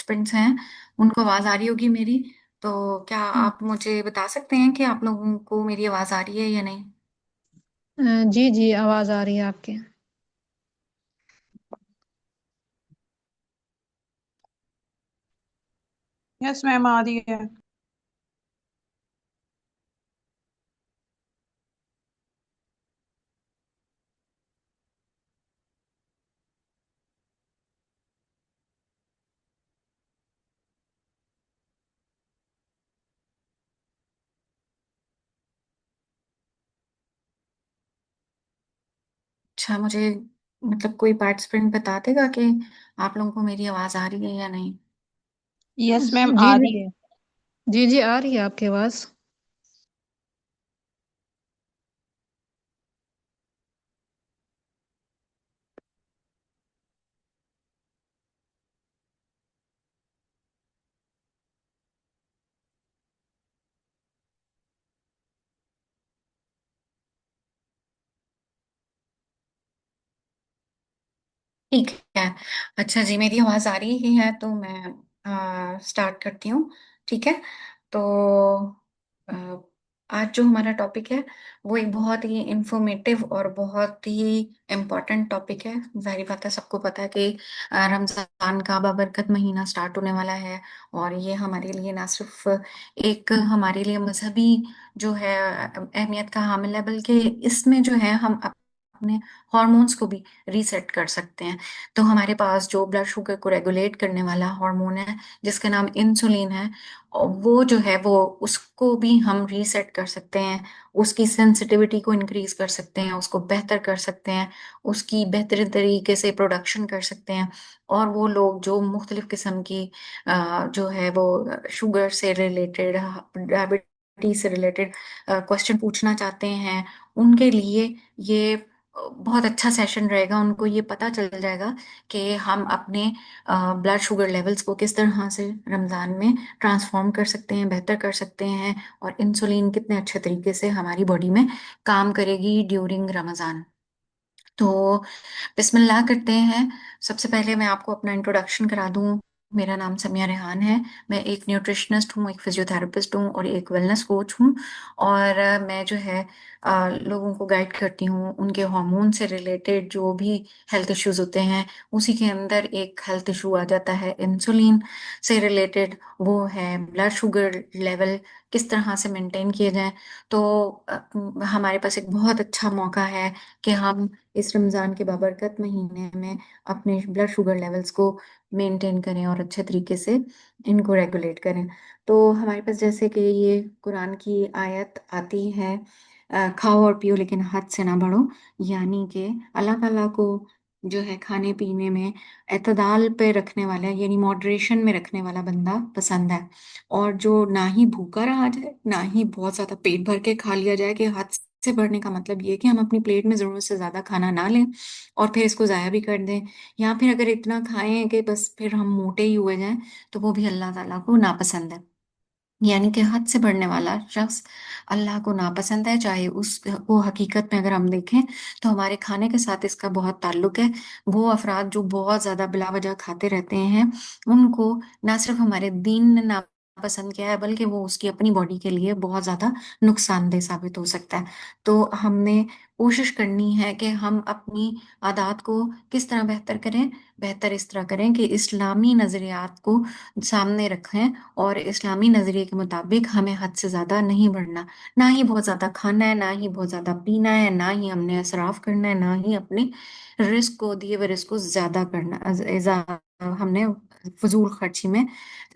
Participants हैं उनको आवाज आ रही होगी मेरी। तो क्या हम्म, आप मुझे बता सकते हैं कि आप लोगों को मेरी आवाज आ रही है या नहीं? जी जी, आवाज आ रही है आपकी। यस मैम आ रही है। अच्छा, मुझे मतलब कोई पार्टिसिपेंट बता देगा कि आप लोगों को मेरी आवाज आ रही है या नहीं? यस मैम जी आ जी, रही है। जी जी आ रही है आपकी आवाज। ठीक है। अच्छा जी, मेरी आवाज आ रही ही है तो मैं स्टार्ट करती हूँ। ठीक है। तो अ, आज जो हमारा टॉपिक है वो एक बहुत ही इंफॉर्मेटिव और बहुत ही इम्पोर्टेंट टॉपिक है। जाहिर बात है, सबको पता है कि रमजान का बाबरकत महीना स्टार्ट होने वाला है। और ये हमारे लिए ना सिर्फ एक हमारे लिए मजहबी जो है अहमियत का हामिल है, बल्कि इसमें जो है हम अपने हॉर्मोन्स को भी रीसेट कर सकते हैं। तो हमारे पास जो ब्लड शुगर को रेगुलेट करने वाला हार्मोन है जिसका नाम इंसुलिन है, और वो जो है वो उसको भी हम रीसेट कर सकते हैं। उसकी सेंसिटिविटी को इंक्रीज कर सकते हैं, उसको बेहतर कर सकते हैं, उसकी बेहतर तरीके से प्रोडक्शन कर सकते हैं। और वो लोग जो मुख्तलिफ किस्म की जो है वो शुगर से रिलेटेड, डायबिटीज से रिलेटेड क्वेश्चन पूछना चाहते हैं, उनके लिए ये बहुत अच्छा सेशन रहेगा। उनको ये पता चल जाएगा कि हम अपने ब्लड शुगर लेवल्स को किस तरह से रमज़ान में ट्रांसफॉर्म कर सकते हैं, बेहतर कर सकते हैं, और इंसुलिन कितने अच्छे तरीके से हमारी बॉडी में काम करेगी ड्यूरिंग रमज़ान। तो बिस्मिल्लाह करते हैं। सबसे पहले मैं आपको अपना इंट्रोडक्शन करा दूं। मेरा नाम समिया रेहान है। मैं एक न्यूट्रिशनिस्ट हूँ, एक फिजियोथेरेपिस्ट हूँ और एक वेलनेस कोच हूँ। और मैं जो है लोगों को गाइड करती हूँ उनके हार्मोन से रिलेटेड जो भी हेल्थ इश्यूज होते हैं। उसी के अंदर एक हेल्थ इशू आ जाता है इंसुलिन से रिलेटेड, वो है ब्लड शुगर लेवल किस तरह से मेंटेन किए जाएं। तो हमारे पास एक बहुत अच्छा मौका है कि हम इस रमज़ान के बाबरकत महीने में अपने ब्लड शुगर लेवल्स को मेंटेन करें और अच्छे तरीके से इनको रेगुलेट करें। तो हमारे पास जैसे कि ये कुरान की आयत आती है, खाओ और पियो लेकिन हद से ना बढ़ो। यानी कि अल्लाह ताला को जो है खाने पीने में एतदाल पे रखने वाला, यानी मॉडरेशन में रखने वाला बंदा पसंद है। और जो ना ही भूखा रहा जाए, ना ही बहुत ज्यादा पेट भर के खा लिया जाए। कि हद से बढ़ने का मतलब ये है कि हम अपनी प्लेट में जरूरत से ज्यादा खाना ना लें और फिर इसको जाया भी कर दें। या फिर अगर इतना खाएं कि बस फिर हम मोटे ही हुए जाएं, तो वो भी अल्लाह ताला को नापसंद है। यानी कि हद से बढ़ने वाला शख्स अल्लाह को नापसंद है। चाहे उसको हकीकत में अगर हम देखें तो हमारे खाने के साथ इसका बहुत ताल्लुक है। वो अफराद जो बहुत ज्यादा बिला वजह खाते रहते हैं, उनको ना सिर्फ हमारे दीन ने नापसंद किया है, बल्कि वो उसकी अपनी बॉडी के लिए बहुत ज्यादा नुकसानदेह साबित हो सकता है। तो हमने कोशिश करनी है कि हम अपनी आदत को किस तरह बेहतर करें। बेहतर इस तरह करें कि इस्लामी नजरियात को सामने रखें, और इस्लामी नजरिए के मुताबिक हमें हद से ज्यादा नहीं बढ़ना। ना ही बहुत ज्यादा खाना है, ना ही बहुत ज्यादा पीना है, ना ही हमने इसराफ करना है, ना ही अपने रिस्क को, दिए हुए रिस्क को ज्यादा करना, हमने फजूल खर्ची में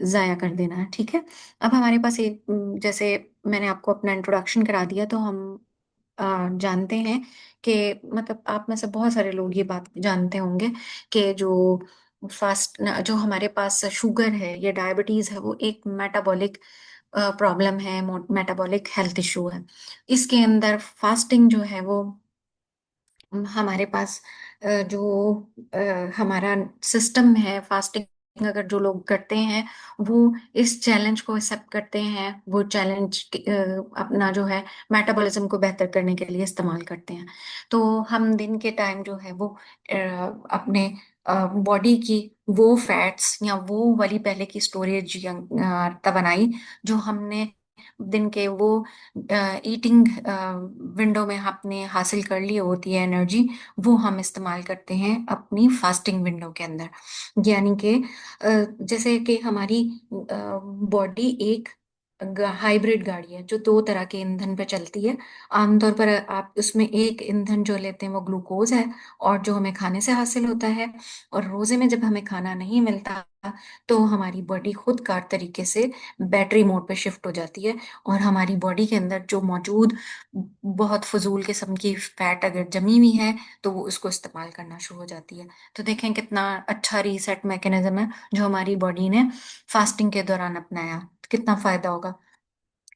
जाया कर देना है। ठीक है। अब हमारे पास एक जैसे मैंने आपको अपना इंट्रोडक्शन करा दिया, तो हम जानते हैं कि मतलब आप में से बहुत सारे लोग ये बात जानते होंगे कि जो हमारे पास शुगर है या डायबिटीज है, वो एक मेटाबॉलिक प्रॉब्लम है, मेटाबॉलिक हेल्थ इशू है। इसके अंदर फास्टिंग जो है वो हमारे पास जो हमारा सिस्टम है, फास्टिंग अगर जो लोग करते हैं वो इस चैलेंज को एक्सेप्ट करते हैं, वो चैलेंज अपना जो है मेटाबॉलिज्म को बेहतर करने के लिए इस्तेमाल करते हैं। तो हम दिन के टाइम जो है वो अपने बॉडी की वो फैट्स या वो वाली पहले की स्टोरेज या बनाई जो हमने दिन के वो ईटिंग विंडो में आपने हासिल कर ली होती है एनर्जी, वो हम इस्तेमाल करते हैं अपनी फास्टिंग विंडो के अंदर। यानी कि जैसे कि हमारी बॉडी एक हाइब्रिड गाड़ी है जो दो तरह के ईंधन पे चलती है। आमतौर पर आप उसमें एक ईंधन जो लेते हैं वो ग्लूकोज है, और जो हमें खाने से हासिल होता है। और रोजे में जब हमें खाना नहीं मिलता तो हमारी बॉडी खुद कार तरीके से बैटरी मोड पे शिफ्ट हो जाती है, और हमारी बॉडी के अंदर जो मौजूद बहुत फजूल किस्म की फैट अगर जमी हुई है तो वो उसको इस्तेमाल करना शुरू हो जाती है। तो देखें कितना अच्छा रीसेट मैकेनिज्म है जो हमारी बॉडी ने फास्टिंग के दौरान अपनाया। कितना फायदा होगा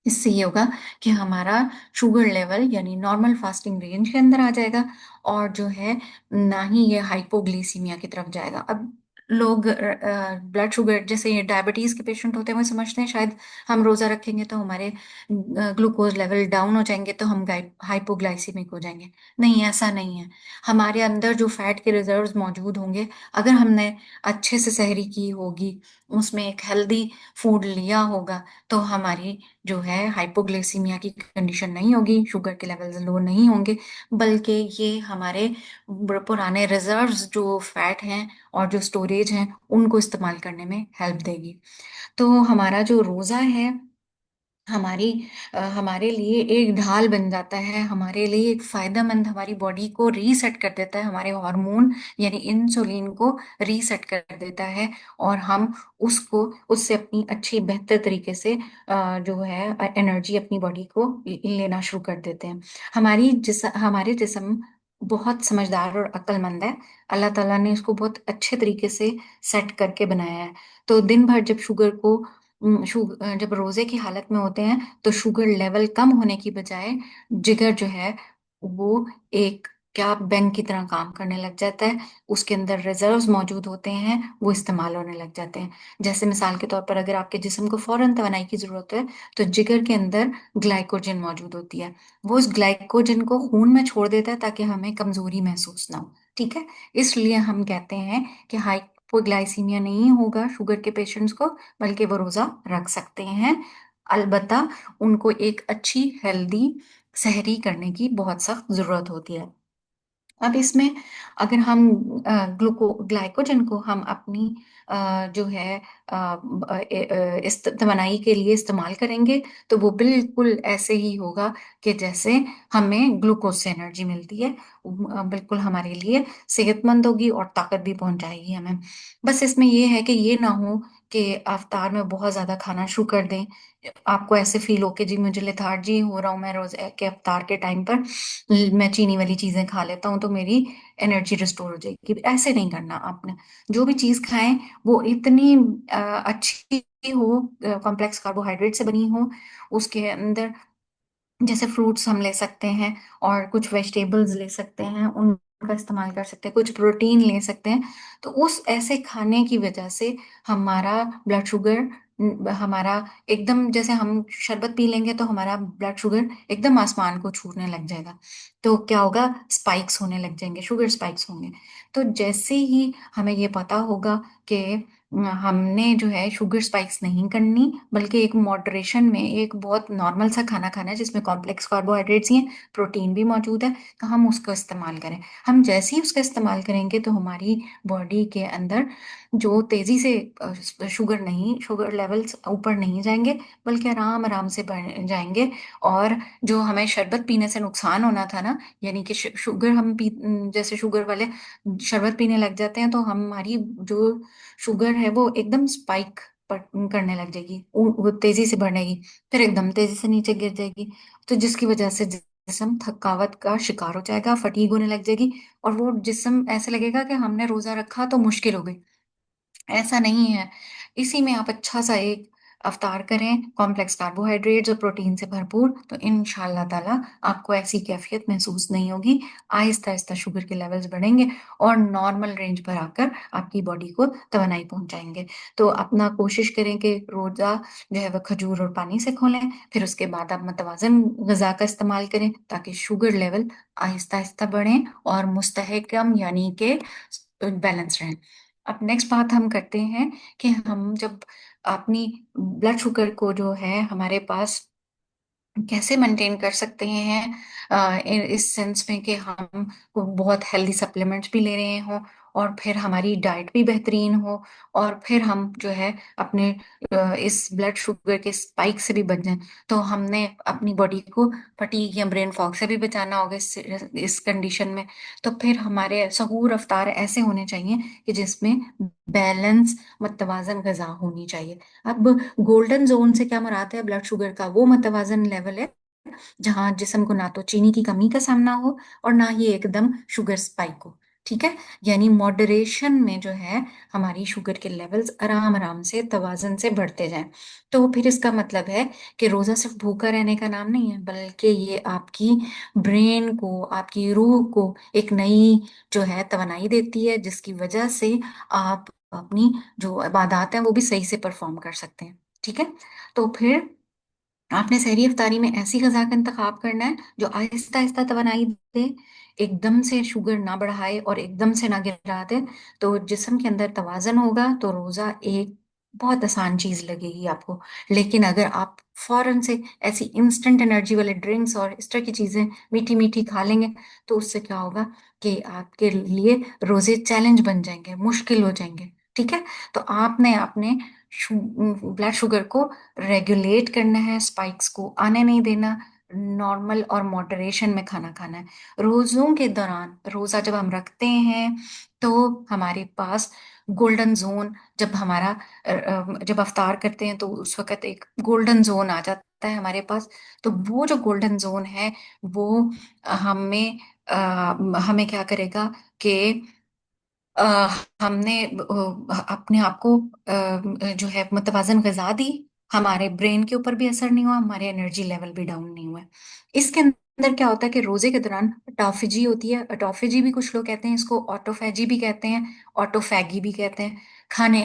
इससे, ये होगा कि हमारा शुगर लेवल यानी नॉर्मल फास्टिंग रेंज के अंदर आ जाएगा, और जो है ना ही ये हाइपोग्लिसीमिया की तरफ जाएगा। अब लोग ब्लड शुगर, जैसे ये डायबिटीज के पेशेंट होते हैं, वो समझते हैं शायद हम रोजा रखेंगे तो हमारे ग्लूकोज लेवल डाउन हो जाएंगे तो हम हाइपोग्लाइसीमिक हो जाएंगे। नहीं, ऐसा नहीं है। हमारे अंदर जो फैट के रिजर्व्स मौजूद होंगे, अगर हमने अच्छे से सहरी की होगी, उसमें एक हेल्दी फूड लिया होगा, तो हमारी जो है हाइपोग्लिसीमिया की कंडीशन नहीं होगी, शुगर के लेवल्स लो नहीं होंगे, बल्कि ये हमारे पुराने रिजर्व्स जो फैट हैं और जो स्टोरेज हैं उनको इस्तेमाल करने में हेल्प देगी। तो हमारा जो रोज़ा है हमारी हमारे लिए एक ढाल बन जाता है, हमारे लिए एक फायदेमंद, हमारी बॉडी को रीसेट कर देता है, हमारे हार्मोन यानी इंसुलिन को रीसेट कर देता है, और हम उसको उससे अपनी अच्छी बेहतर तरीके से जो है एनर्जी अपनी बॉडी को लेना शुरू कर देते हैं। हमारे जिस्म बहुत समझदार और अक्लमंद है। अल्लाह ताला ने इसको बहुत अच्छे तरीके से सेट करके बनाया है। तो दिन भर जब जब रोजे की हालत में होते हैं तो शुगर लेवल कम होने की बजाय जिगर जो है वो एक क्या बैंक की तरह काम करने लग जाता है। उसके अंदर रिजर्व्स मौजूद होते हैं, वो इस्तेमाल होने लग जाते हैं। जैसे मिसाल के तौर पर अगर आपके जिस्म को फौरन तवानाई की जरूरत है तो जिगर के अंदर ग्लाइकोजन मौजूद होती है। वो उस ग्लाइकोजन को खून में छोड़ देता है ताकि हमें कमजोरी महसूस ना हो। ठीक है, इसलिए हम कहते हैं कि हाइपोग्लाइसीमिया नहीं होगा शुगर के पेशेंट्स को, बल्कि वो रोजा रख सकते हैं। अलबत्ता उनको एक अच्छी हेल्दी सहरी करने की बहुत सख्त जरूरत होती है। अब इसमें अगर हम ग्लाइकोजन को हम अपनी जो है इस तवानाई के लिए इस्तेमाल करेंगे तो वो बिल्कुल ऐसे ही होगा कि जैसे हमें ग्लूकोज से एनर्जी मिलती है। बिल्कुल हमारे लिए सेहतमंद होगी और ताकत भी पहुंचाएगी हमें। बस इसमें ये है कि ये ना हो कि अवतार में बहुत ज्यादा खाना शुरू कर दें, आपको ऐसे फील हो कि जी मुझे लेथार्जी हो रहा हूँ, मैं रोज के अवतार के टाइम पर मैं चीनी वाली चीजें खा लेता हूँ तो मेरी एनर्जी रिस्टोर हो जाएगी। ऐसे नहीं करना आपने। जो भी चीज खाएं वो इतनी अच्छी हो, कॉम्प्लेक्स कार्बोहाइड्रेट से बनी हो, उसके अंदर जैसे फ्रूट्स हम ले सकते हैं और कुछ वेजिटेबल्स ले सकते हैं, उनका इस्तेमाल कर सकते हैं, कुछ प्रोटीन ले सकते हैं। तो उस ऐसे खाने की वजह से हमारा ब्लड शुगर हमारा एकदम, जैसे हम शरबत पी लेंगे तो हमारा ब्लड शुगर एकदम आसमान को छूने लग जाएगा। तो क्या होगा, स्पाइक्स होने लग जाएंगे, शुगर स्पाइक्स होंगे। तो जैसे ही हमें ये पता होगा कि हमने जो है शुगर स्पाइक्स नहीं करनी, बल्कि एक मॉडरेशन में एक बहुत नॉर्मल सा खाना खाना है जिसमें कॉम्प्लेक्स कार्बोहाइड्रेट्स ही हैं, प्रोटीन भी मौजूद है, तो हम उसका इस्तेमाल करें। हम जैसे ही उसका इस्तेमाल करेंगे तो हमारी बॉडी के अंदर जो तेजी से शुगर लेवल्स ऊपर नहीं जाएंगे, बल्कि आराम आराम से बढ़ जाएंगे। और जो हमें शरबत पीने से नुकसान होना था ना, यानी कि शुगर जैसे शुगर वाले शरबत पीने लग जाते हैं तो हमारी जो शुगर है वो एकदम स्पाइक करने लग जाएगी, वो तेजी से बढ़ेगी, फिर एकदम तेजी से नीचे गिर जाएगी। तो जिसकी वजह से जिस्म थकावट का शिकार हो जाएगा, फटीग होने लग जाएगी, और वो जिस्म ऐसे लगेगा कि हमने रोजा रखा तो मुश्किल हो गई। ऐसा नहीं है। इसी में आप अच्छा सा एक अवतार करें कॉम्प्लेक्स कार्बोहाइड्रेट्स और प्रोटीन से भरपूर, तो इंशाल्लाह ताला आपको ऐसी कैफियत महसूस नहीं होगी। आहिस्ता आहिस्ता शुगर के लेवल्स बढ़ेंगे और नॉर्मल रेंज पर आकर आपकी बॉडी को तवानाई पहुंचाएंगे। तो अपना कोशिश करें कि रोजा जो है वह खजूर और पानी से खोलें, फिर उसके बाद आप मतवाजन गजा का इस्तेमाल करें ताकि शुगर लेवल आहिस्ता आहिस्ता बढ़े और मुस्तहकम यानी कि बैलेंस रहें। अब नेक्स्ट बात हम करते हैं कि हम जब अपनी ब्लड शुगर को जो है हमारे पास कैसे मेंटेन कर सकते हैं, इस सेंस में कि हम को बहुत हेल्दी सप्लीमेंट्स भी ले रहे हों और फिर हमारी डाइट भी बेहतरीन हो और फिर हम जो है अपने इस ब्लड शुगर के स्पाइक से भी बच जाएं। तो हमने अपनी बॉडी को फटीग या ब्रेन फॉग से भी बचाना होगा इस कंडीशन में। तो फिर हमारे सहूर रफ्तार ऐसे होने चाहिए कि जिसमें बैलेंस मतवाजन गज़ा होनी चाहिए। अब गोल्डन जोन से क्या मुराद है ब्लड शुगर का? वो मतवाजन लेवल है जहां जिस्म को ना तो चीनी की कमी का सामना हो और ना ही एकदम शुगर स्पाइक हो। ठीक है, यानी मॉडरेशन में जो है हमारी शुगर के लेवल्स आराम आराम से तवाजन से बढ़ते जाएं। तो फिर इसका मतलब है कि रोजा सिर्फ भूखा रहने का नाम नहीं है, बल्कि ये आपकी ब्रेन को, आपकी रूह को एक नई जो है तवानाई देती है, जिसकी वजह से आप अपनी जो इबादत है वो भी सही से परफॉर्म कर सकते हैं। ठीक है, तो फिर आपने सहरी अफ्तारी में ऐसी गजा का इंतखाब करना है जो आहिस्ता आहिस्ता तवानाई दे, एकदम से शुगर ना बढ़ाए और एकदम से ना गिरा दे। तो जिस्म के अंदर तवाजन होगा तो रोजा एक बहुत आसान चीज लगेगी आपको। लेकिन अगर आप फौरन से ऐसी इंस्टेंट एनर्जी वाले ड्रिंक्स और इस तरह की चीजें मीठी मीठी खा लेंगे तो उससे क्या होगा कि आपके लिए रोजे चैलेंज बन जाएंगे, मुश्किल हो जाएंगे। ठीक है, तो आपने अपने ब्लड शुगर को रेगुलेट करना है, स्पाइक्स को आने नहीं देना, नॉर्मल और मॉडरेशन में खाना खाना है। रोजों के दौरान, रोजा जब हम रखते हैं तो हमारे पास गोल्डन जोन, जब हमारा जब अफ्तार करते हैं तो उस वक्त एक गोल्डन जोन आ जाता है हमारे पास। तो वो जो गोल्डन जोन है वो हमें हमें क्या करेगा कि अ, हमने अपने आप को जो है मुतवाजन ग़िज़ा दी, हमारे ब्रेन के ऊपर भी असर नहीं हुआ, हमारे एनर्जी लेवल भी डाउन नहीं हुआ। इसके अंदर क्या होता है कि रोजे के दौरान ऑटोफेजी होती है। ऑटोफेजी भी कुछ लोग कहते हैं इसको, ऑटोफेजी भी कहते हैं, ऑटोफैगी भी कहते हैं। खाने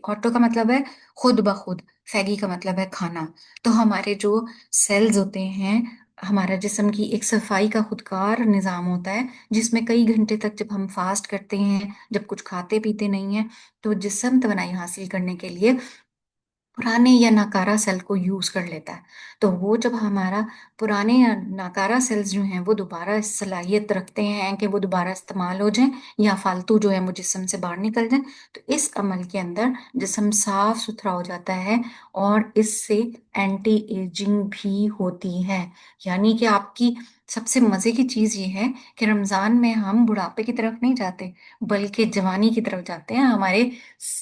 ऑटो का मतलब है खुद ब खुद, फैगी का मतलब है खाना। तो हमारे जो सेल्स होते हैं, हमारा जिस्म की एक सफाई का खुदकार निजाम होता है, जिसमें कई घंटे तक जब हम फास्ट करते हैं, जब कुछ खाते पीते नहीं है, तो जिस्म तवानाई हासिल करने के लिए पुराने या नाकारा सेल को यूज कर लेता है। तो वो जब हमारा पुराने या नाकारा सेल्स जो हैं वो दोबारा इस सलाहियत रखते हैं कि वो दोबारा इस्तेमाल हो जाएं या फालतू जो है वो जिस्म से बाहर निकल जाएं, तो इस अमल के अंदर जिस्म साफ सुथरा हो जाता है और इससे एंटी एजिंग भी होती है। यानी कि आपकी सबसे मजे की चीज ये है कि रमजान में हम बुढ़ापे की तरफ नहीं जाते, बल्कि जवानी की तरफ जाते हैं। हमारे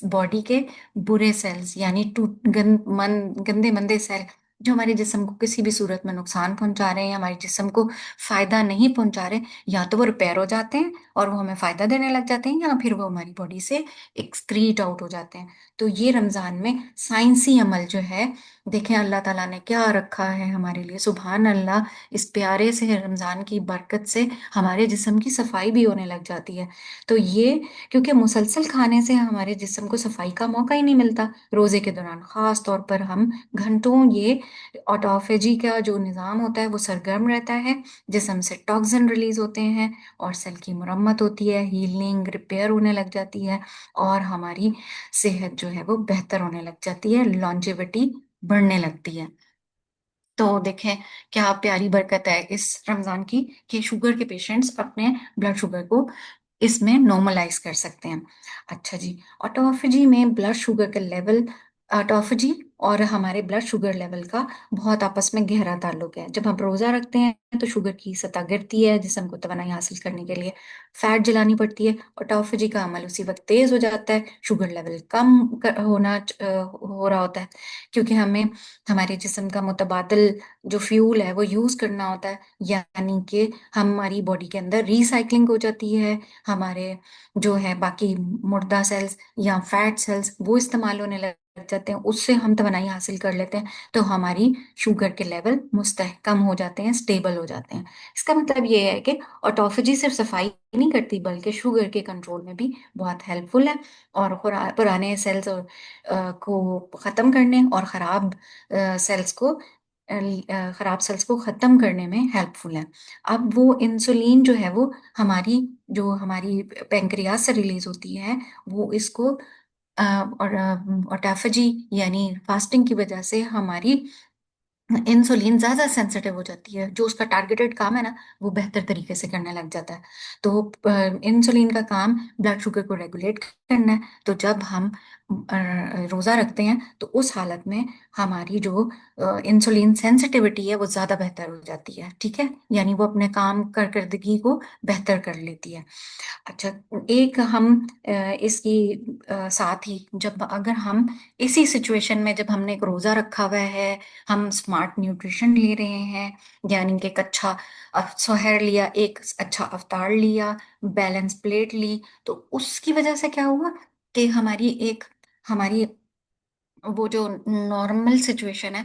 बॉडी के बुरे सेल्स यानी गंदे मंदे सेल जो हमारे जिस्म को किसी भी सूरत में नुकसान पहुंचा रहे हैं, हमारे जिस्म को फायदा नहीं पहुंचा रहे, या तो वो रिपेयर हो जाते हैं और वो हमें फायदा देने लग जाते हैं, या फिर वो हमारी बॉडी से एक्सक्रीट आउट हो जाते हैं। तो ये रमजान में साइंसी अमल जो है, देखें अल्लाह ताला ने क्या रखा है हमारे लिए, सुभान अल्लाह। इस प्यारे से रमजान की बरकत से हमारे जिस्म की सफाई भी होने लग जाती है। तो ये, क्योंकि मुसलसल खाने से हमारे जिस्म को सफाई का मौका ही नहीं मिलता रोजे के दौरान, खास तौर पर हम घंटों ये ऑटोफेजी का जो निज़ाम होता है वो सरगर्म रहता है, जिस्म से टॉक्सिन रिलीज होते हैं और सेल की मरम्मत होती है, हीलिंग रिपेयर होने लग जाती है और हमारी सेहत जो है वो बेहतर होने लग जाती है, लॉन्जेविटी बढ़ने लगती है। तो देखें क्या प्यारी बरकत है इस रमजान की कि शुगर के पेशेंट्स अपने ब्लड शुगर को इसमें नॉर्मलाइज कर सकते हैं। अच्छा जी, ऑटोफेजी में ब्लड शुगर का लेवल, ऑटोफेजी और हमारे ब्लड शुगर लेवल का बहुत आपस में गहरा ताल्लुक है। जब हम रोजा रखते हैं तो शुगर की सतह गिरती है, जिसम को तवानाई हासिल करने के लिए फैट जलानी पड़ती है। ऑटोफेजी का अमल उसी वक्त तेज हो जाता है, शुगर लेवल कम हो रहा होता है, क्योंकि हमें हमारे जिस्म का मुतबादल जो फ्यूल है वो यूज करना होता है। यानी कि हमारी बॉडी के अंदर रिसाइकलिंग हो जाती है, हमारे जो है बाकी मुर्दा सेल्स या फैट सेल्स वो इस्तेमाल होने लग जाते हैं, उससे हम तवानाई हासिल कर लेते हैं। तो हमारी शुगर के लेवल मुस्तहकम हो जाते हैं, स्टेबल हो जाते हैं। इसका मतलब ये है कि ऑटोफेजी सिर्फ सफाई नहीं करती बल्कि शुगर के कंट्रोल में भी बहुत हेल्पफुल है और पुराने सेल्स को ख़त्म करने और ख़राब सेल्स को खराब सेल्स को खत्म करने में हेल्पफुल है। अब वो इंसुलिन जो है वो हमारी पेंक्रियास से रिलीज होती है, वो इसको और ऑटोफेजी यानी फास्टिंग की वजह से हमारी इंसुलिन ज्यादा सेंसिटिव हो जाती है, जो उसका टारगेटेड काम है ना वो बेहतर तरीके से करने लग जाता है। तो इंसुलिन का काम ब्लड शुगर को रेगुलेट करना है। तो जब हम रोजा रखते हैं तो उस हालत में हमारी जो इंसुलिन सेंसिटिविटी है वो ज्यादा बेहतर हो जाती है, ठीक है, यानी वो अपने काम करदगी को बेहतर कर लेती है। अच्छा, एक हम इसकी साथ ही जब अगर हम इसी सिचुएशन में जब हमने एक रोजा रखा हुआ है, हम स्मार्ट न्यूट्रिशन ले रहे हैं, यानी कि एक अच्छा सहर लिया, एक अच्छा अवतार लिया, बैलेंस प्लेट ली, तो उसकी वजह से क्या हुआ कि हमारी वो जो नॉर्मल सिचुएशन है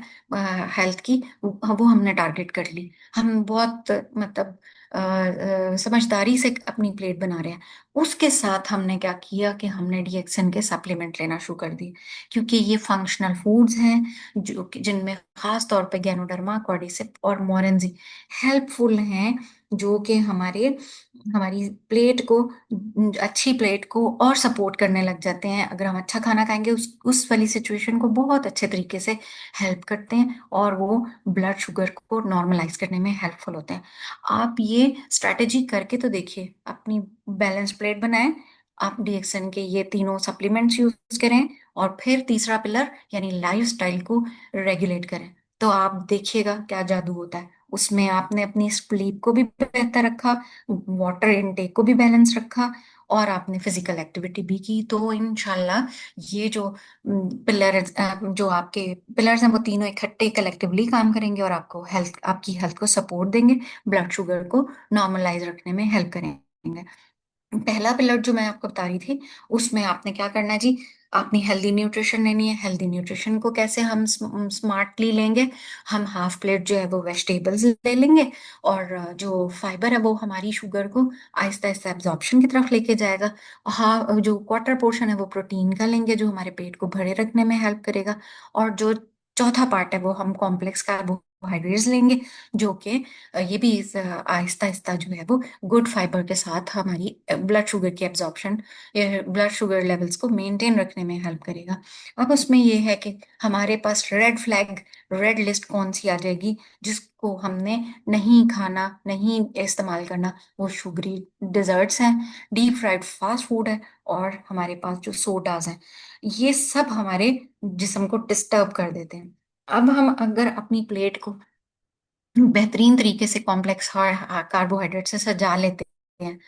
हेल्थ की, वो हमने टारगेट कर ली। हम बहुत मतलब समझदारी से अपनी प्लेट बना रहे हैं। उसके साथ हमने क्या किया कि हमने डीएक्सन के सप्लीमेंट लेना शुरू कर दिए, क्योंकि ये फंक्शनल फूड्स हैं जिनमें खास तौर पे गैनोडर्मा, कॉर्डिसेप और मोरेंजी हेल्पफुल हैं, जो कि हमारी प्लेट को, अच्छी प्लेट को और सपोर्ट करने लग जाते हैं। अगर हम अच्छा खाना खाएंगे उस वाली सिचुएशन को बहुत अच्छे तरीके से हेल्प करते हैं, और वो ब्लड शुगर को नॉर्मलाइज करने में हेल्पफुल होते हैं। आप ये स्ट्रैटेजी करके तो देखिए, अपनी बैलेंस प्लेट बनाएं, आप डीएक्सन के ये तीनों सप्लीमेंट्स यूज करें, और फिर तीसरा पिलर यानी लाइफस्टाइल को रेगुलेट करें, तो आप देखिएगा क्या जादू होता है। उसमें आपने अपनी स्लीप को भी बेहतर रखा, वाटर इनटेक को भी बैलेंस रखा, और आपने फिजिकल एक्टिविटी भी की, तो इंशाल्लाह ये जो पिलर जो आपके पिलर्स हैं वो तीनों इकट्ठे कलेक्टिवली काम करेंगे और आपकी हेल्थ को सपोर्ट देंगे, ब्लड शुगर को नॉर्मलाइज रखने में हेल्प करेंगे। पहला पिलर जो मैं आपको बता रही थी, उसमें आपने क्या करना है जी, आपने हेल्दी न्यूट्रिशन लेनी है। हेल्दी न्यूट्रिशन को कैसे हम स्मार्टली लेंगे, हम हाफ प्लेट जो है वो वेजिटेबल्स ले लेंगे, और जो फाइबर है वो हमारी शुगर को आहिस्ता आहिस्ता एब्जॉर्प्शन की तरफ लेके जाएगा। हाँ, जो क्वार्टर पोर्शन है वो प्रोटीन का लेंगे, जो हमारे पेट को भरे रखने में हेल्प करेगा। और जो चौथा पार्ट है वो हम कॉम्प्लेक्स कार्बोहाइड्रेट्स लेंगे, जो कि ये भी आहिस्ता आहिस्ता जो है वो गुड फाइबर के साथ हमारी ब्लड शुगर की एब्जॉर्प्शन, ब्लड शुगर लेवल्स को मेंटेन रखने में हेल्प करेगा। अब उसमें ये है कि हमारे पास रेड फ्लैग, रेड लिस्ट कौन सी आ जाएगी जिसको हमने नहीं खाना, नहीं इस्तेमाल करना, वो शुगरी डिजर्ट्स हैं, डीप फ्राइड फास्ट फूड है, और हमारे पास जो सोडाज हैं, ये सब हमारे जिस्म को डिस्टर्ब कर देते हैं। अब हम अगर अपनी प्लेट को बेहतरीन तरीके से कॉम्प्लेक्स कार्बोहाइड्रेट से सजा लेते हैं,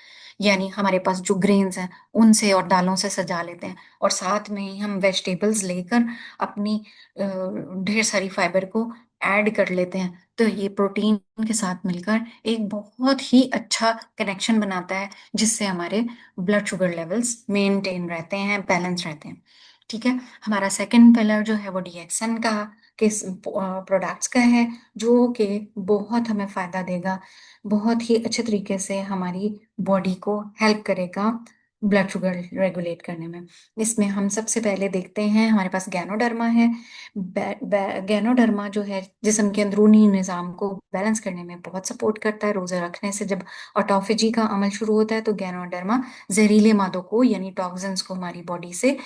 यानी हमारे पास जो ग्रेन्स हैं उनसे और दालों से सजा लेते हैं, और साथ में ही हम वेजिटेबल्स लेकर अपनी ढेर सारी फाइबर को ऐड कर लेते हैं, तो ये प्रोटीन के साथ मिलकर एक बहुत ही अच्छा कनेक्शन बनाता है, जिससे हमारे ब्लड शुगर लेवल्स मेंटेन रहते हैं, बैलेंस रहते हैं। ठीक है, हमारा सेकंड पिलर जो है वो डीएक्सन का किस प्रोडक्ट्स का है, जो कि बहुत हमें फायदा देगा, बहुत ही अच्छे तरीके से हमारी बॉडी को हेल्प करेगा ब्लड शुगर रेगुलेट करने में। इसमें हम सबसे पहले देखते हैं, हमारे पास गैनोडर्मा है। गैनोडर्मा जो है जिस्म के अंदरूनी निज़ाम को बैलेंस करने में बहुत सपोर्ट करता है। रोजा रखने से जब ऑटोफेजी का अमल शुरू होता है तो गैनोडर्मा जहरीले मादों को यानी टॉक्सिन्स को हमारी बॉडी से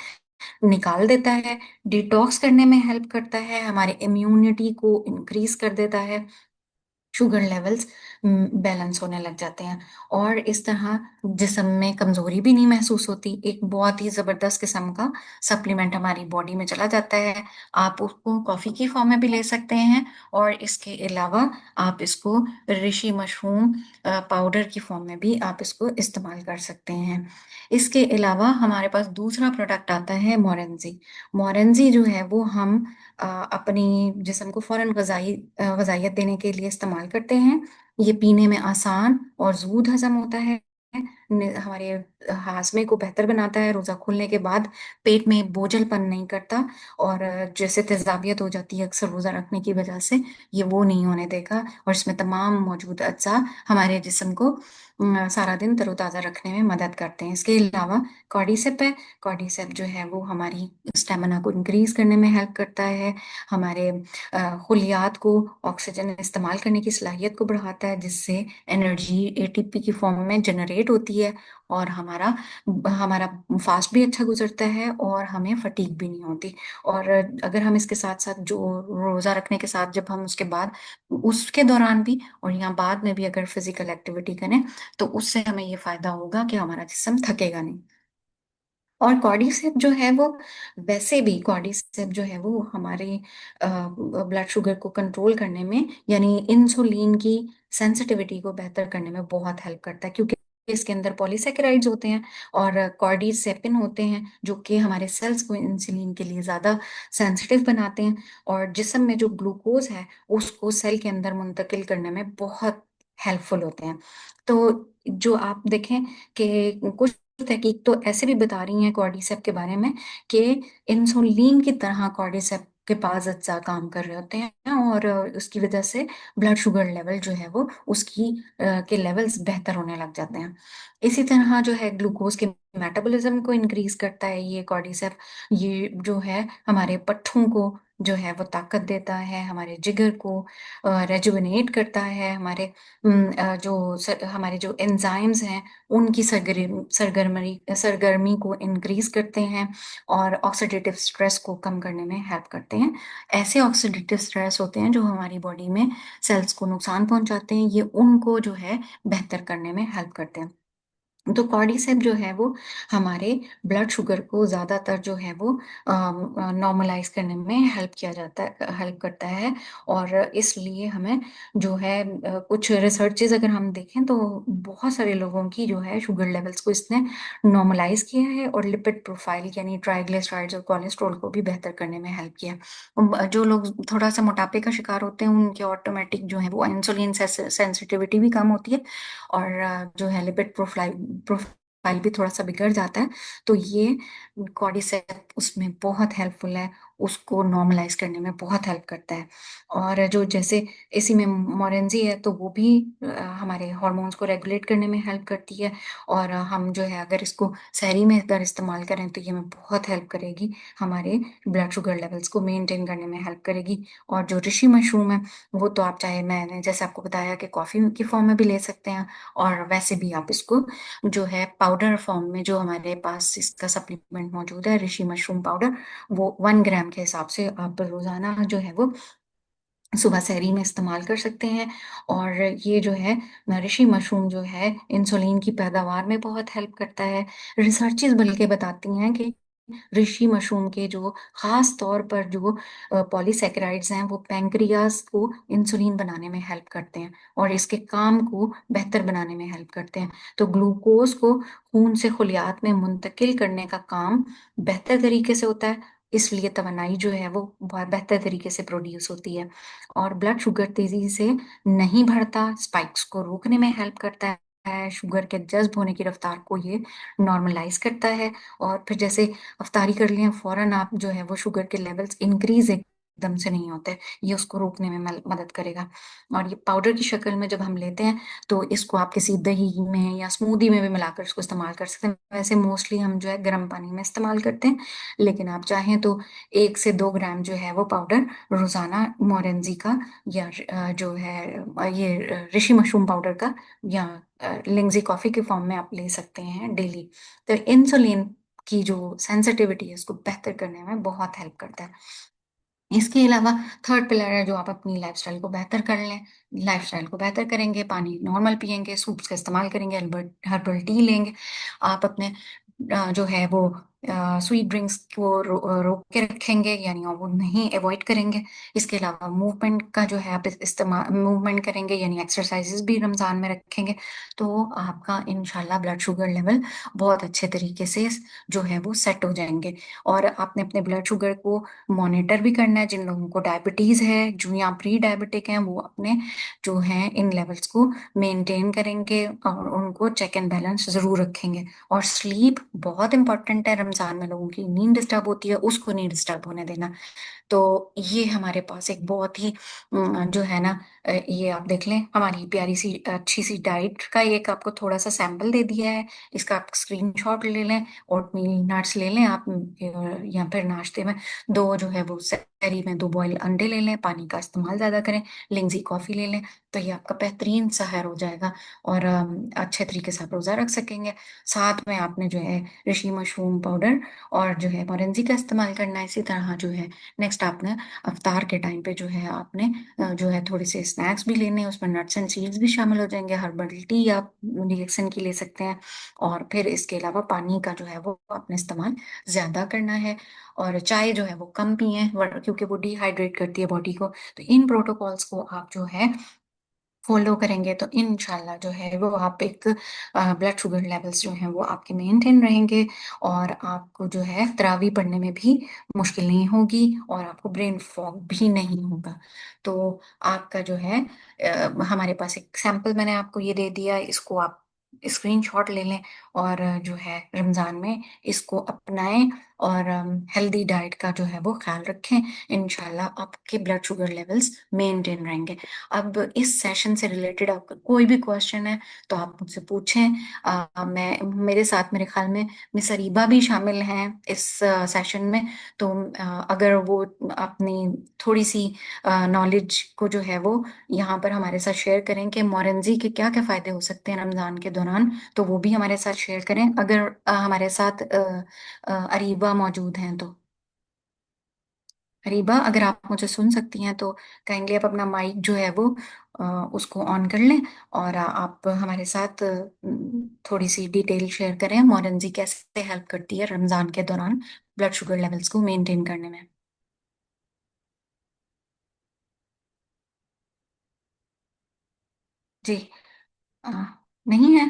निकाल देता है, डिटॉक्स करने में हेल्प करता है, हमारे इम्यूनिटी को इंक्रीज कर देता है, शुगर लेवल्स बैलेंस होने लग जाते हैं, और इस तरह जिस्म में कमजोरी भी नहीं महसूस होती। एक बहुत ही जबरदस्त किस्म का सप्लीमेंट हमारी बॉडी में चला जाता है। आप उसको कॉफी की फॉर्म में भी ले सकते हैं, और इसके अलावा आप इसको ऋषि मशरूम पाउडर की फॉर्म में भी आप इसको इस्तेमाल कर सकते हैं। इसके अलावा हमारे पास दूसरा प्रोडक्ट आता है मोरेंजी। मोरेंजी जो है वो हम अपनी जिस्म को फौरन गजाइयत देने के लिए इस्तेमाल करते हैं। ये पीने में आसान और जूद हजम होता है, हमारे हाजमे को बेहतर बनाता है। रोजा खोलने के बाद पेट में बोझलपन नहीं करता, और जैसे तेजाबियत हो जाती है अक्सर रोजा रखने की वजह से, ये वो नहीं होने देगा। और इसमें तमाम मौजूद अज्जा हमारे जिस्म को सारा दिन तरोताज़ा रखने में मदद करते हैं। इसके अलावा कॉर्डिसेप है। कॉर्डिसेप जो है वो हमारी स्टेमिना को इंक्रीज करने में हेल्प करता है, हमारे खुलियात को ऑक्सीजन इस्तेमाल करने की सलाहियत को बढ़ाता है, जिससे एनर्जी एटीपी की फॉर्म में जनरेट होती है, और हमारा हमारा फास्ट भी अच्छा गुजरता है, और हमें फटीग भी नहीं होती। और अगर हम इसके साथ साथ जो रोज़ा रखने के साथ जब हम उसके बाद उसके दौरान भी और यहाँ बाद में भी अगर फिजिकल एक्टिविटी करें, तो उससे हमें ये फायदा होगा कि हमारा जिस्म थकेगा नहीं। और कॉर्डिसेप जो है वो, वैसे भी कॉर्डिसेप जो है वो हमारे ब्लड शुगर को कंट्रोल करने में, यानी इंसुलिन की सेंसिटिविटी को बेहतर करने में बहुत हेल्प करता है, क्योंकि इसके अंदर पॉलीसेकेराइड्स होते हैं और कॉर्डिसेपिन होते हैं, जो कि हमारे सेल्स को इंसुलिन के लिए ज़्यादा सेंसिटिव बनाते हैं, और जिस्म में जो ग्लूकोज है उसको सेल के अंदर मुंतकिल करने में बहुत हेल्पफुल होते हैं। तो जो आप देखें कि कुछ तहकीक तो ऐसे भी बता रही हैं कॉर्डिसेप के बारे में कि इंसुलिन की तरह कॉर्डिसेप के पास अज्जा काम कर रहे होते हैं, और उसकी वजह से ब्लड शुगर लेवल जो है वो उसकी के लेवल्स बेहतर होने लग जाते हैं। इसी तरह जो है ग्लूकोज के मेटाबॉलिज्म को इंक्रीज करता है ये कॉर्डिसेप। ये जो है हमारे पट्ठों को जो है वो ताकत देता है, हमारे जिगर को रेजुविनेट करता है, हमारे हमारे जो एंजाइम्स हैं उनकी सरगर्मी को इंक्रीज करते हैं, और ऑक्सीडेटिव स्ट्रेस को कम करने में हेल्प करते हैं। ऐसे ऑक्सीडेटिव स्ट्रेस होते हैं जो हमारी बॉडी में सेल्स को नुकसान पहुंचाते हैं, ये उनको जो है बेहतर करने में हेल्प करते हैं। तो कॉर्डिसेप जो है वो हमारे ब्लड शुगर को ज़्यादातर जो है वो नॉर्मलाइज करने में हेल्प करता है। और इसलिए हमें जो है कुछ रिसर्चेज अगर हम देखें तो बहुत सारे लोगों की जो है शुगर लेवल्स को इसने नॉर्मलाइज किया है, और लिपिड प्रोफाइल यानी ट्राइग्लिसराइड्स और कोलेस्ट्रॉल को भी बेहतर करने में हेल्प किया है। जो लोग थोड़ा सा मोटापे का शिकार होते हैं उनके ऑटोमेटिक जो है वो इंसुलिन सेंसिटिविटी भी कम होती है, और जो है लिपिड प्रोफाइल भी थोड़ा सा बिगड़ जाता है। तो ये कॉर्डिसेप उसमें बहुत हेल्पफुल है, उसको नॉर्मलाइज करने में बहुत हेल्प करता है। और जो जैसे इसी में मोरेंजी है तो वो भी हमारे हॉर्मोन्स को रेगुलेट करने में हेल्प करती है, और हम जो है अगर इसको सहरी में अगर इस्तेमाल करें तो ये हमें बहुत हेल्प करेगी, हमारे ब्लड शुगर लेवल्स को मेंटेन करने में हेल्प करेगी। और जो ऋषि मशरूम है वो तो आप चाहे, मैंने जैसे आपको बताया कि कॉफ़ी की फॉर्म में भी ले सकते हैं, और वैसे भी आप इसको जो है पाउडर फॉर्म में, जो हमारे पास इसका सप्लीमेंट मौजूद है ऋषि मशरूम पाउडर, वो 1 ग्राम के हिसाब से आप रोजाना जो है वो सुबह सहरी में इस्तेमाल कर सकते हैं। और ये जो है ऋषि मशरूम जो है इंसुलिन की पैदावार में बहुत हेल्प करता है। रिसर्चेस बल्कि बताती हैं कि ऋषि मशरूम के जो खास तौर पर जो पॉलीसेकेराइड्स हैं वो पैंक्रियास को इंसुलिन बनाने में हेल्प करते हैं, और इसके काम को बेहतर बनाने में हेल्प करते हैं। तो ग्लूकोज को खून से खुलियात में मुंतकिल करने का काम बेहतर तरीके से होता है, इसलिए तवानाई जो है वो बहुत बेहतर तरीके से प्रोड्यूस होती है। और ब्लड शुगर तेजी से नहीं बढ़ता, स्पाइक्स को रोकने में हेल्प करता है, शुगर के जज्ब होने की रफ्तार को ये नॉर्मलाइज करता है। और फिर जैसे अफ्तारी कर लिया फौरन आप जो है वो शुगर के लेवल्स इंक्रीज एकदम से नहीं होते, ये उसको रोकने में मदद करेगा। और ये पाउडर की शक्ल में जब हम लेते हैं तो इसको आप किसी दही में या स्मूदी में भी मिलाकर इसको इस्तेमाल कर सकते हैं। वैसे मोस्टली हम जो है गर्म पानी में इस्तेमाल करते हैं, लेकिन आप चाहें तो 1 से 2 ग्राम जो है वो पाउडर रोजाना मोरेंजी का, या जो है ये ऋषि मशरूम पाउडर का, या लिंगजी कॉफी के फॉर्म में आप ले सकते हैं डेली। तो इंसुलिन की जो सेंसिटिविटी है उसको बेहतर करने में बहुत हेल्प करता है। इसके अलावा थर्ड पिलर है जो आप अपनी लाइफस्टाइल को बेहतर कर लें। लाइफस्टाइल को बेहतर करेंगे, पानी नॉर्मल पियेंगे, सूप्स का इस्तेमाल करेंगे, हर्बल टी लेंगे, आप अपने जो है वो स्वीट ड्रिंक्स को रोक के रखेंगे, यानी वो नहीं अवॉइड करेंगे। इसके अलावा मूवमेंट का जो है आप इस्तेमाल मूवमेंट करेंगे, यानी एक्सरसाइजेस भी रमज़ान में रखेंगे। तो आपका इंशाल्लाह ब्लड शुगर लेवल बहुत अच्छे तरीके से जो है वो सेट हो जाएंगे। और आपने अपने ब्लड शुगर को मॉनिटर भी करना है। जिन लोगों को डायबिटीज़ है, जो या प्री डायबिटिक हैं, वो अपने जो है इन लेवल्स को मेंटेन करेंगे और उनको चेक एंड बैलेंस ज़रूर रखेंगे। और स्लीप बहुत इंपॉर्टेंट है। रमजान में लोगों की नींद डिस्टर्ब होती है, उसको नहीं डिस्टर्ब होने देना। तो ये हमारे पास एक बहुत ही जो है ना, ये आप देख लें, हमारी प्यारी सी अच्छी सी डाइट का एक आपको थोड़ा सा सैंपल दे दिया है। इसका आप स्क्रीनशॉट ले लें। ओटमील नट्स ले लें आप, या फिर नाश्ते में दो जो है वो सहरी में दो बॉयल अंडे ले लें, पानी का इस्तेमाल ज़्यादा करें, लिंगजी कॉफ़ी ले लें। तो ये आपका बेहतरीन सहर हो जाएगा और अच्छे तरीके से आप रोज़ा रख सकेंगे। साथ में आपने जो है ऋषि मशरूम पाउडर और जो है मोरेंजी का इस्तेमाल करना है। इसी तरह जो है नेक्स्ट आपने अफ्तार के टाइम पे जो है आपने जो है थोड़े से स्नैक्स भी लेने हैं, उसमें नट्स एंड सीड्स भी शामिल हो जाएंगे। हर्बल टी आप रिएक्शन की ले सकते हैं। और फिर इसके अलावा पानी का जो है वो आपने इस्तेमाल ज़्यादा करना है। और चाय जो है वो कम पिएं, क्योंकि वो डिहाइड्रेट करती है बॉडी को। तो इन प्रोटोकॉल्स को आप जो है फॉलो करेंगे तो इंशाल्लाह जो है वो आप एक ब्लड शुगर लेवल्स जो हैं वो आपके मेंटेन रहेंगे। और आपको जो है तरावी पढ़ने में भी मुश्किल नहीं होगी और आपको ब्रेन फॉग भी नहीं होगा। तो आपका जो है हमारे पास एक सैंपल मैंने आपको ये दे दिया, इसको आप स्क्रीनशॉट ले लें और जो है रमज़ान में इसको अपनाएं और हेल्दी डाइट का जो है वो ख्याल रखें। इंशाल्लाह आपके ब्लड शुगर लेवल्स मेंटेन रहेंगे। अब इस सेशन से रिलेटेड आपका कोई भी क्वेश्चन है तो आप मुझसे पूछें। मैं मेरे साथ मेरे ख्याल में मिस अरीबा भी शामिल हैं इस सेशन में। तो अगर वो अपनी थोड़ी सी नॉलेज को जो है वो यहाँ पर हमारे साथ शेयर करें कि मोरेंजी के क्या क्या फ़ायदे हो सकते हैं रमज़ान के दौरान, तो वो भी हमारे साथ शेयर करें अगर हमारे साथ अरीबा मौजूद हैं तो। रीबा, अगर आप मुझे सुन सकती हैं तो काइंडली आप अपना माइक जो है वो अ, उसको ऑन कर लें और आप हमारे साथ थोड़ी सी डिटेल शेयर करें मोरेंजी कैसे हेल्प करती है रमज़ान के दौरान ब्लड शुगर लेवल्स को मेंटेन करने में। जी। अ, नहीं है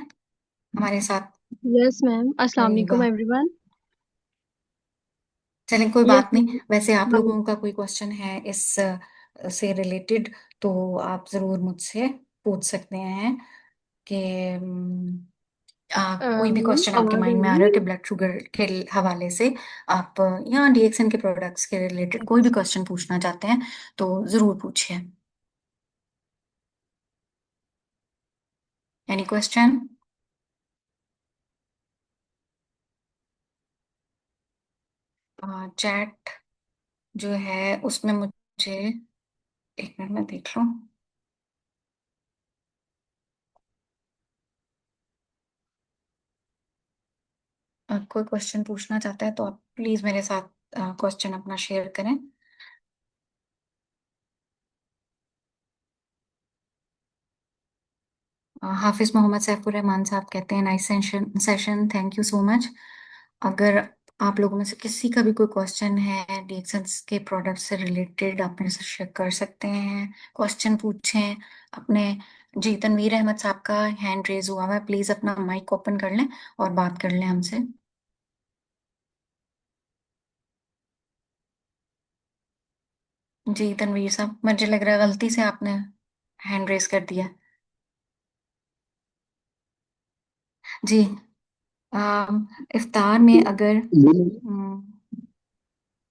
हमारे साथ यस मैम, अस्सलाम रीबा। वालेकुम एवरीवन। चलें, कोई यस बात नहीं। मैम। वैसे आप हाँ। लोगों का कोई क्वेश्चन है इस से रिलेटेड तो आप ज़रूर मुझसे पूछ सकते हैं कि कोई भी मैम क्वेश्चन आपके आवाज आ माइंड में आ रही रहा है है? कि ब्लड शुगर के हवाले से आप या डीएक्सन के प्रोडक्ट्स के रिलेटेड कोई भी क्वेश्चन पूछना चाहते हैं तो ज़रूर पूछिए। Any question? चैट जो है उसमें मुझे एक मिनट में देख लूं। कोई क्वेश्चन पूछना चाहता है तो आप प्लीज़ मेरे साथ क्वेश्चन अपना शेयर करें। हाफिज मोहम्मद सैफुर रहमान साहब कहते हैं nice session session, thank you so much. अगर आप लोगों में से किसी का भी कोई क्वेश्चन है डीएक्सएल्स के प्रोडक्ट से रिलेटेड, आप मेरे से शेयर कर सकते हैं, क्वेश्चन पूछें अपने। जी, तनवीर अहमद साहब का हैंड रेज हुआ है, प्लीज अपना माइक ओपन कर लें और बात कर लें हमसे। जी तनवीर साहब, मुझे लग रहा है गलती से आपने हैंड रेज कर दिया। जी। इफ्तार में अगर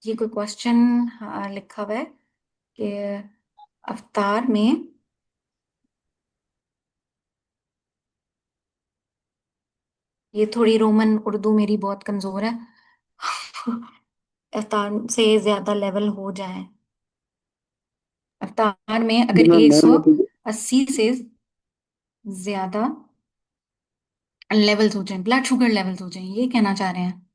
ये कोई क्वेश्चन लिखा हुआ है कि अफ्तार में, ये थोड़ी रोमन उर्दू मेरी बहुत कमजोर है। अफ्तार से ज्यादा लेवल हो जाए, अफ्तार में अगर 180 से ज्यादा लेवल्स हो जाए, ब्लड शुगर लेवल्स हो जाए, ये कहना चाह रहे हैं।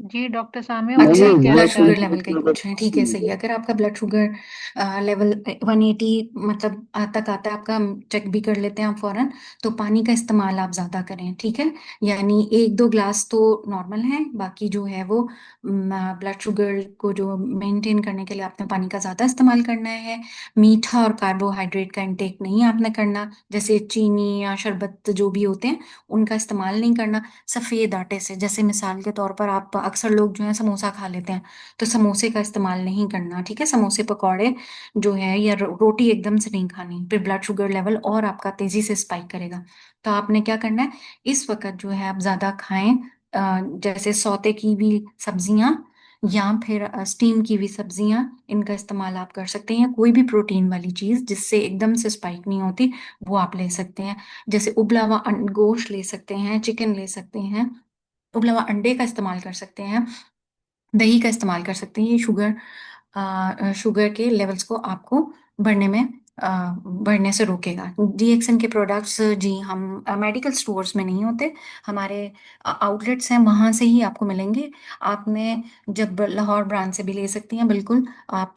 जी डॉक्टर सामने अच्छा, मुझे कहना ब्लड चाह शुगर रही लेवल थी। का ही पूछ रहे हैं, ठीक है, सही है। अगर आपका ब्लड शुगर लेवल 180 मतलब तक आता है आपका, हम चेक भी कर लेते हैं आप फौरन। तो पानी का इस्तेमाल आप ज्यादा करें, ठीक है। यानी 1-2 ग्लास तो नॉर्मल है, बाकी जो है वो ब्लड शुगर को जो मेंटेन करने के लिए आपने पानी का ज्यादा इस्तेमाल करना है। मीठा और कार्बोहाइड्रेट का इंटेक नहीं आपने करना, जैसे चीनी या शरबत जो भी होते हैं उनका इस्तेमाल नहीं करना। सफेद आटे से, जैसे मिसाल के तौर पर आप अक्सर लोग जो है समोसा खा लेते हैं, तो समोसे का इस्तेमाल नहीं करना, ठीक है। समोसे पकौड़े जो है या रोटी एकदम से नहीं खानी, फिर ब्लड शुगर लेवल और आपका तेजी से स्पाइक करेगा। तो आपने क्या करना है, इस वक्त जो है आप ज्यादा खाएं, जैसे सौते की भी सब्जियां या फिर स्टीम की भी सब्जियां, इनका इस्तेमाल आप कर सकते हैं। कोई भी प्रोटीन वाली चीज जिससे एकदम से स्पाइक नहीं होती, वो आप ले सकते हैं। जैसे उबला हुआ गोश्त ले सकते हैं, चिकन ले सकते हैं, उबला हुआ अंडे का इस्तेमाल कर सकते हैं, दही का इस्तेमाल कर सकते हैं। ये शुगर के लेवल्स को आपको बढ़ने में बढ़ने से रोकेगा। डीएक्सन के प्रोडक्ट्स जी हम मेडिकल स्टोर्स में नहीं होते, हमारे आउटलेट्स हैं वहां से ही आपको मिलेंगे। आपने जब लाहौर ब्रांच से भी ले सकती हैं, बिल्कुल। आप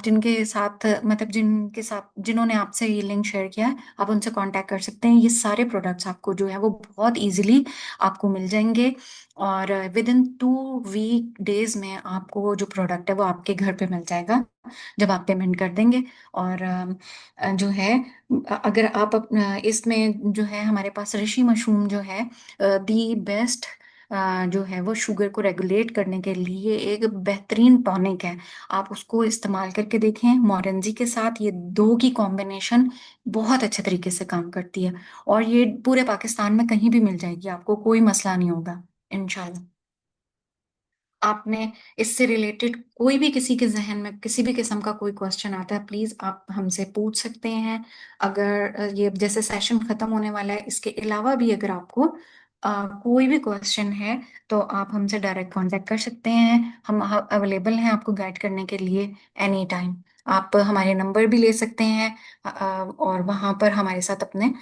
जिनके साथ मतलब जिनके साथ जिन्होंने आपसे ये लिंक शेयर किया है, आप उनसे कांटेक्ट कर सकते हैं। ये सारे प्रोडक्ट्स आपको जो है वो बहुत इजीली आपको मिल जाएंगे, और विद इन 2 वीक डेज में आपको जो प्रोडक्ट है वो आपके घर पे मिल जाएगा, जब आप पेमेंट कर देंगे। और जो है अगर आप इसमें जो है हमारे पास ऋषि मशरूम जो है दी बेस्ट जो है वो शुगर को रेगुलेट करने के लिए एक बेहतरीन टॉनिक है। आप उसको इस्तेमाल करके देखें मोरेंजी के साथ, ये दो की कॉम्बिनेशन बहुत अच्छे तरीके से काम करती है। और ये पूरे पाकिस्तान में कहीं भी मिल जाएगी, आपको कोई मसला नहीं होगा इंशाल्लाह। आपने इससे रिलेटेड कोई भी किसी के जहन में किसी भी किस्म का कोई क्वेश्चन आता है, प्लीज आप हमसे पूछ सकते हैं। अगर ये जैसे सेशन खत्म होने वाला है, इसके अलावा भी अगर आपको कोई भी क्वेश्चन है, तो आप हमसे डायरेक्ट कांटेक्ट कर सकते हैं। हम अवेलेबल हैं आपको गाइड करने के लिए एनी टाइम। आप हमारे नंबर भी ले सकते हैं, और वहां पर हमारे साथ अपने